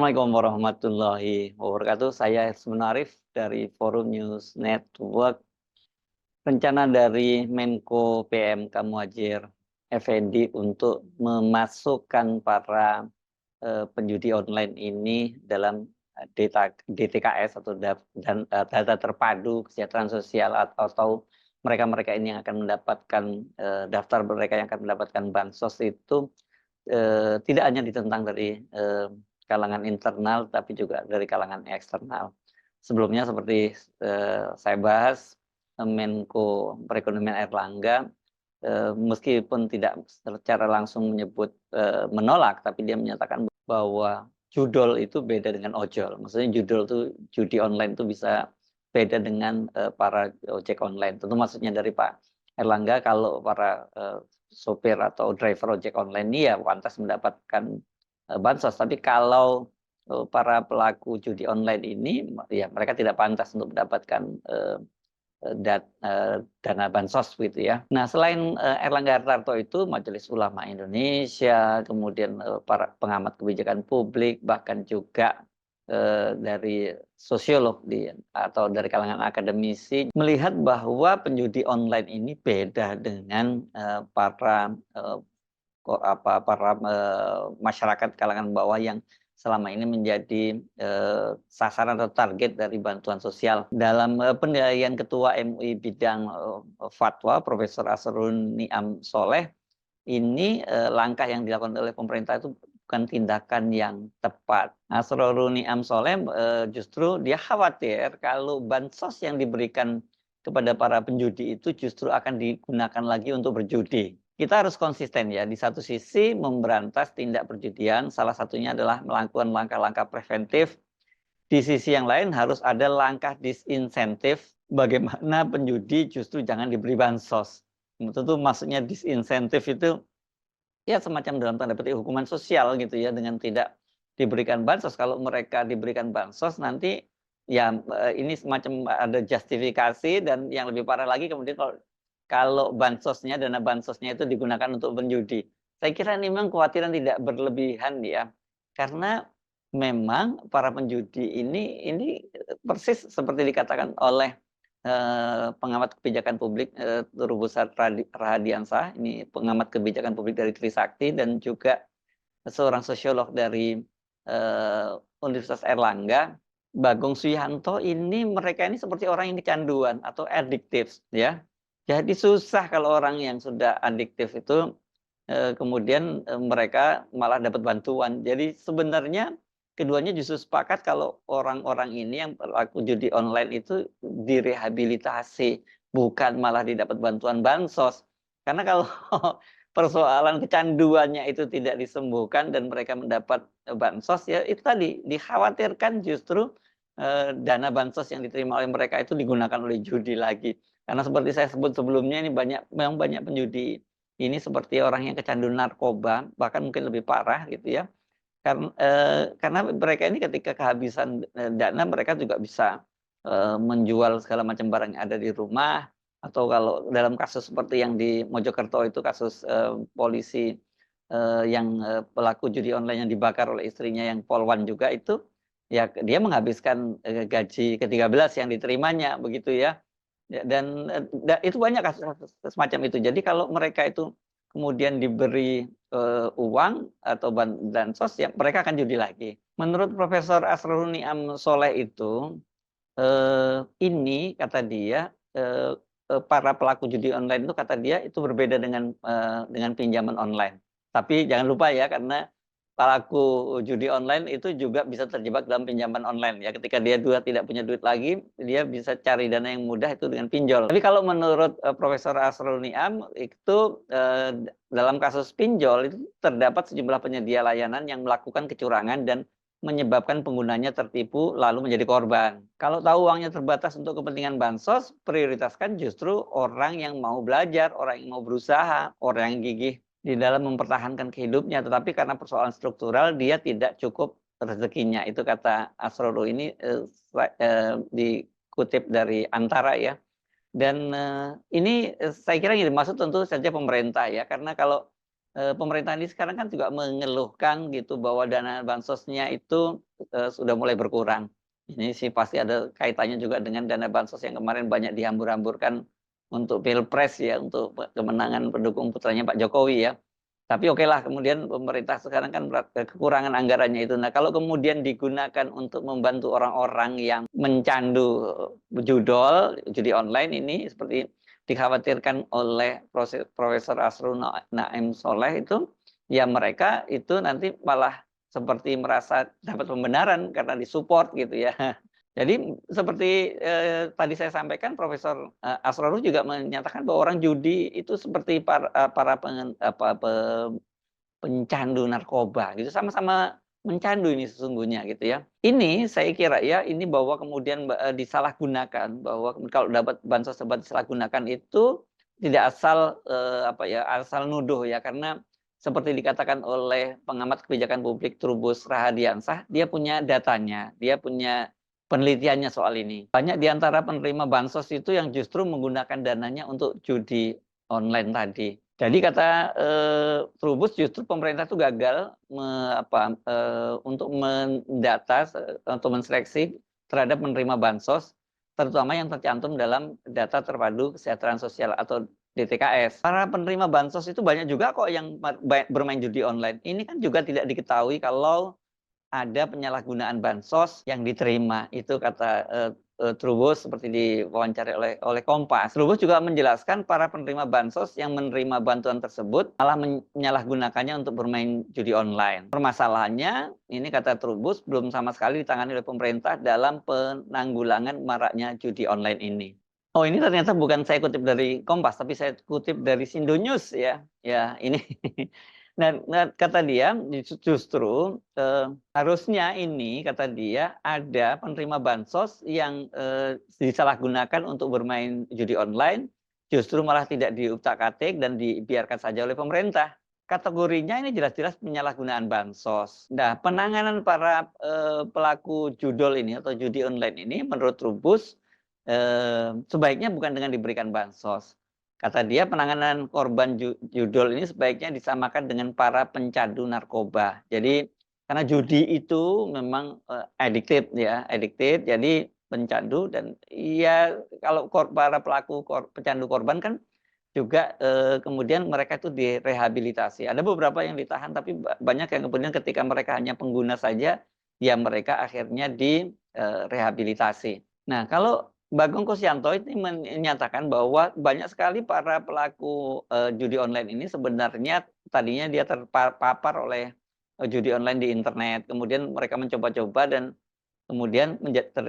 Assalamualaikum warahmatullahi wabarakatuh. Saya Ismun Arif dari Forum News Network. Rencana dari Menko PMK Muhadjir Effendi untuk memasukkan para penjudi online ini dalam DTKS atau data terpadu kesejahteraan sosial atau mereka-mereka ini yang akan mendapatkan daftar mereka yang akan mendapatkan bansos itu tidak hanya ditentang dari kalangan internal tapi juga dari kalangan eksternal. Sebelumnya seperti saya bahas, Menko Perekonomian Airlangga meskipun tidak secara langsung menyebut menolak, tapi dia menyatakan bahwa judol itu beda dengan ojol. Maksudnya judol itu judi online itu bisa beda dengan para ojek online. Tentu maksudnya dari Pak Erlangga kalau para sopir atau driver ojek online ini ya pantas mendapatkan bansos. Tapi kalau para pelaku judi online ini ya mereka tidak pantas untuk mendapatkan dana bansos gitu ya. Nah, selain Erlangga Hartarto itu Majelis Ulama Indonesia, kemudian para pengamat kebijakan publik, bahkan juga dari sosiolog atau dari kalangan akademisi melihat bahwa penjudi online ini beda dengan para masyarakat kalangan bawah yang selama ini menjadi sasaran atau target dari bantuan sosial. Dalam penilaian Ketua MUI bidang fatwa Profesor Asrun Niam Soleh, ini langkah yang dilakukan oleh pemerintah itu bukan tindakan yang tepat. Asrun Niam Soleh justru dia khawatir kalau bansos yang diberikan kepada para penjudi itu justru akan digunakan lagi untuk berjudi. Kita harus konsisten ya, di satu sisi memberantas tindak perjudian, salah satunya adalah melakukan langkah-langkah preventif. Di sisi yang lain harus ada langkah disinsentif, bagaimana penjudi justru jangan diberi bansos. Tentu maksudnya disinsentif itu ya semacam dalam tanda petik hukuman sosial gitu ya, dengan tidak diberikan bansos. Kalau mereka diberikan bansos nanti ya ini semacam ada justifikasi, dan yang lebih parah lagi kemudian kalau bansosnya, dana bansosnya itu digunakan untuk penjudi. Saya kira ini memang kekhawatiran tidak berlebihan ya. Karena memang para penjudi ini persis seperti dikatakan oleh pengamat kebijakan publik Guru Besar Rahadiansah, ini pengamat kebijakan publik dari Trisakti, dan juga seorang sosiolog dari Universitas Erlangga, Bagong Suyanto. Ini mereka ini seperti orang yang kecanduan atau addictive ya. Jadi susah kalau orang yang sudah adiktif itu kemudian mereka malah dapat bantuan. Jadi sebenarnya keduanya justru sepakat kalau orang-orang ini yang pelaku judi online itu direhabilitasi, bukan malah didapat bantuan bansos. Karena kalau persoalan kecanduannya itu tidak disembuhkan dan mereka mendapat bansos, ya itu tadi dikhawatirkan justru dana bansos yang diterima oleh mereka itu digunakan oleh judi lagi. Karena seperti saya sebut sebelumnya, ini memang banyak penjudi ini seperti orang yang kecanduan narkoba, bahkan mungkin lebih parah gitu ya. Karena mereka ini ketika kehabisan dana, mereka juga bisa menjual segala macam barang yang ada di rumah. Atau kalau dalam kasus seperti yang di Mojokerto itu, kasus polisi yang pelaku judi online yang dibakar oleh istrinya yang polwan juga, itu ya dia menghabiskan gaji ke-13 yang diterimanya begitu ya. Dan itu banyak kasus semacam itu. Jadi kalau mereka itu kemudian diberi uang atau bansos, ya mereka akan judi lagi. Menurut Profesor Asrul Niam Soleh itu, ini kata dia, para pelaku judi online itu kata dia itu berbeda dengan pinjaman online. Tapi jangan lupa ya, karena pelaku judi online itu juga bisa terjebak dalam pinjaman online ya. Ketika dia tidak punya duit lagi, dia bisa cari dana yang mudah itu dengan pinjol. Tapi kalau menurut Profesor Asrul Niam itu dalam kasus pinjol itu terdapat sejumlah penyedia layanan yang melakukan kecurangan dan menyebabkan penggunanya tertipu lalu menjadi korban. Kalau tahu uangnya terbatas untuk kepentingan bansos, prioritaskan justru orang yang mau belajar, orang yang mau berusaha, orang yang gigih di dalam mempertahankan kehidupnya. Tetapi karena persoalan struktural, dia tidak cukup rezekinya. Itu kata Asrorul ini dikutip dari Antara ya. Dan ini saya kira yang dimaksud tentu saja pemerintah ya. Karena kalau pemerintah ini sekarang kan juga mengeluhkan gitu bahwa dana bansosnya itu sudah mulai berkurang. Ini sih pasti ada kaitannya juga dengan dana bansos yang kemarin banyak dihambur-hamburkan untuk pilpres ya, untuk kemenangan pendukung putranya Pak Jokowi ya. Tapi oke lah, kemudian pemerintah sekarang kan kekurangan anggarannya itu. Nah, kalau kemudian digunakan untuk membantu orang-orang yang mencandu judol, judi online ini seperti dikhawatirkan oleh Profesor Asrul Naim Soleh itu, ya mereka itu nanti malah seperti merasa dapat pembenaran karena disupport gitu ya. Jadi seperti tadi saya sampaikan, Profesor Asrorun juga menyatakan bahwa orang judi itu seperti para pencandu narkoba gitu, sama-sama mencandu ini sesungguhnya gitu ya. Ini saya kira ya, ini bahwa kemudian disalahgunakan, bahwa kalau dapat bansos dapat disalahgunakan itu tidak asal asal nuduh ya, karena seperti dikatakan oleh pengamat kebijakan publik Trubus Rahadiansah, dia punya datanya, dia punya penelitiannya soal ini. Banyak di antara penerima bansos itu yang justru menggunakan dananya untuk judi online tadi. Jadi kata Trubus, justru pemerintah itu gagal untuk mendata atau menseleksi terhadap penerima bansos, terutama yang tercantum dalam data terpadu kesejahteraan sosial atau DTKS. Para penerima bansos itu banyak juga kok yang bermain judi online. Ini kan juga tidak diketahui kalau ada penyalahgunaan bansos yang diterima. Itu kata Trubus seperti diwawancari oleh Kompas. Trubus juga menjelaskan para penerima bansos yang menerima bantuan tersebut malah menyalahgunakannya untuk bermain judi online. Permasalahannya, ini kata Trubus, belum sama sekali ditangani oleh pemerintah dalam penanggulangan maraknya judi online ini. Oh, ini ternyata bukan saya kutip dari Kompas, tapi saya kutip dari Sindonews ya. Ya, ini. Nah, kata dia justru harusnya ini, kata dia, ada penerima bansos yang disalahgunakan untuk bermain judi online, justru malah tidak diutak-atik dan dibiarkan saja oleh pemerintah. Kategorinya ini jelas-jelas penyalahgunaan bansos. Nah, penanganan para pelaku judol ini atau judi online ini menurut Trubus sebaiknya bukan dengan diberikan bansos. Kata dia, penanganan korban judol ini sebaiknya disamakan dengan para pencandu narkoba. Jadi karena judi itu memang addicted ya, addicted. Jadi pencandu, dan ya kalau para pelaku pecandu korban kan juga kemudian mereka itu direhabilitasi. Ada beberapa yang ditahan, tapi banyak yang kemudian ketika mereka hanya pengguna saja, ya mereka akhirnya direhabilitasi. Nah, kalau Bagong Kusyanto ini menyatakan bahwa banyak sekali para pelaku judi online ini sebenarnya tadinya dia terpapar oleh judi online di internet, kemudian mereka mencoba-coba dan kemudian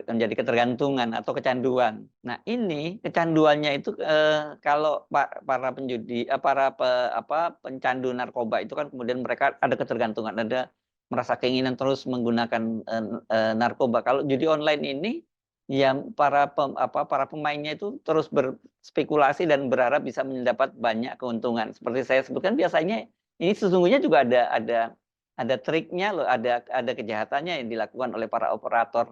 menjadi ketergantungan atau kecanduan. Nah, ini kecanduannya itu kalau para penjudi, pencandu narkoba itu kan kemudian mereka ada ketergantungan, ada merasa keinginan terus menggunakan narkoba. Kalau judi online ini, ya para pemainnya itu terus berspekulasi dan berharap bisa mendapat banyak keuntungan. Seperti saya sebutkan, biasanya ini sesungguhnya juga ada triknya loh, ada kejahatannya yang dilakukan oleh para operator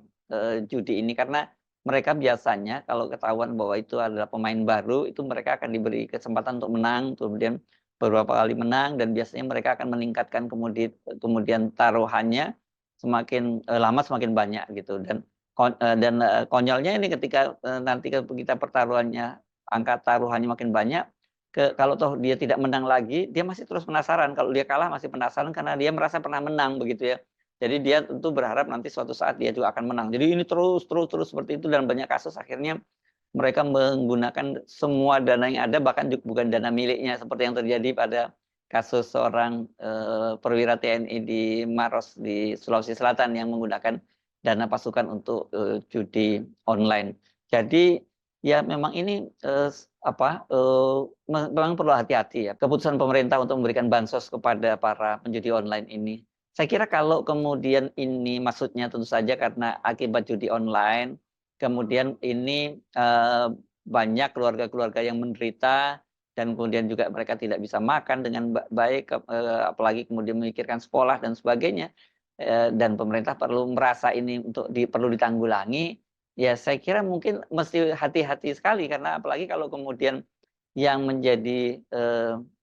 judi ini, karena mereka biasanya kalau ketahuan bahwa itu adalah pemain baru, itu mereka akan diberi kesempatan untuk menang, kemudian beberapa kali menang, dan biasanya mereka akan meningkatkan kemudian taruhannya semakin lama semakin banyak gitu. Dan konyolnya ini ketika nanti kita pertaruhannya, angka taruhannya makin banyak, kalau toh dia tidak menang lagi, dia masih terus penasaran. Kalau dia kalah masih penasaran karena dia merasa pernah menang begitu ya. Jadi dia tentu berharap nanti suatu saat dia juga akan menang. Jadi ini terus seperti itu, dan banyak kasus akhirnya mereka menggunakan semua dana yang ada, bahkan bukan dana miliknya, seperti yang terjadi pada kasus seorang perwira TNI di Maros di Sulawesi Selatan yang menggunakan dana pasukan untuk judi online. Jadi ya memang ini memang perlu hati-hati ya keputusan pemerintah untuk memberikan bansos kepada para penjudi online ini. Saya kira kalau kemudian ini maksudnya tentu saja karena akibat judi online, kemudian ini banyak keluarga-keluarga yang menderita, dan kemudian juga mereka tidak bisa makan dengan baik, apalagi kemudian memikirkan sekolah dan sebagainya, dan pemerintah perlu merasa ini perlu ditanggulangi. Ya, saya kira mungkin mesti hati-hati sekali, karena apalagi kalau kemudian yang menjadi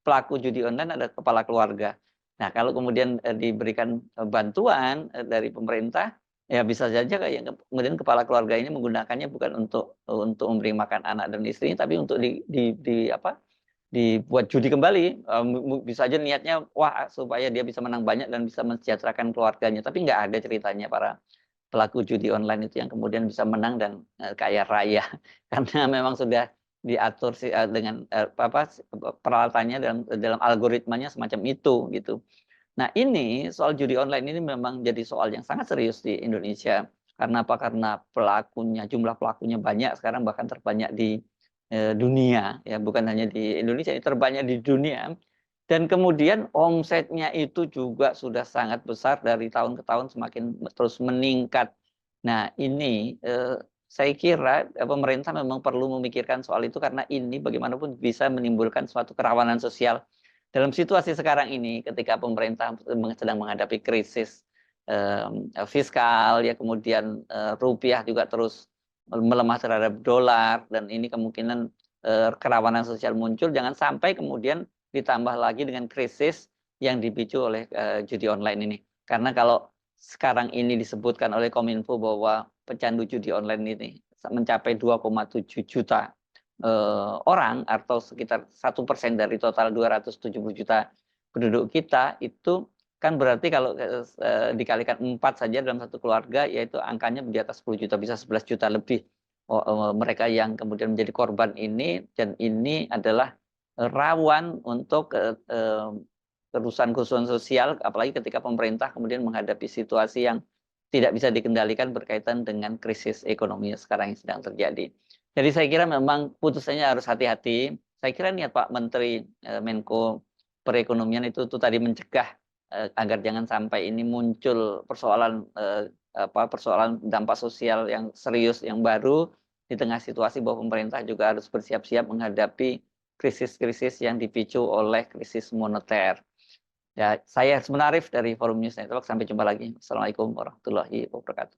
pelaku judi online adalah kepala keluarga. Nah, kalau kemudian diberikan bantuan dari pemerintah, ya bisa saja kemudian kepala keluarga ini menggunakannya bukan untuk memberi makan anak dan istri, tapi untuk dibuat judi kembali. Bisa aja niatnya wah supaya dia bisa menang banyak dan bisa mensejahterakan keluarganya, tapi nggak ada ceritanya para pelaku judi online itu yang kemudian bisa menang dan kaya raya karena memang sudah diatur dengan peralatannya dalam algoritmanya semacam itu gitu. Nah, ini soal judi online ini memang jadi soal yang sangat serius di Indonesia. Karena apa? Karena jumlah pelakunya banyak sekarang, bahkan terbanyak di dunia, ya bukan hanya di Indonesia, ini terbanyak di dunia. Dan kemudian omsetnya itu juga sudah sangat besar, dari tahun ke tahun semakin terus meningkat. Nah, ini saya kira pemerintah memang perlu memikirkan soal itu, karena ini bagaimanapun bisa menimbulkan suatu kerawanan sosial. Dalam situasi sekarang ini, ketika pemerintah sedang menghadapi krisis fiskal, ya kemudian rupiah juga terus melemah terhadap dolar, dan ini kemungkinan kerawanan sosial muncul, jangan sampai kemudian ditambah lagi dengan krisis yang dipicu oleh judi online ini. Karena kalau sekarang ini disebutkan oleh Kominfo bahwa pecandu judi online ini mencapai 2,7 juta orang, atau sekitar 1% dari total 270 juta penduduk kita, itu kan berarti kalau dikalikan 4 saja dalam satu keluarga, yaitu angkanya di atas 10 juta, bisa 11 juta lebih mereka yang kemudian menjadi korban ini, dan ini adalah rawan untuk kerusuhan-kerusuhan sosial, apalagi ketika pemerintah kemudian menghadapi situasi yang tidak bisa dikendalikan berkaitan dengan krisis ekonomi sekarang yang sedang terjadi. Jadi saya kira memang putusannya harus hati-hati. Saya kira niat Pak Menteri Menko Perekonomian itu tadi mencegah agar jangan sampai ini muncul persoalan persoalan dampak sosial yang serius yang baru di tengah situasi bahwa pemerintah juga harus bersiap-siap menghadapi krisis-krisis yang dipicu oleh krisis moneter. Ya, saya Semenarif dari Forum News Network. Sampai jumpa lagi. Assalamualaikum warahmatullahi wabarakatuh.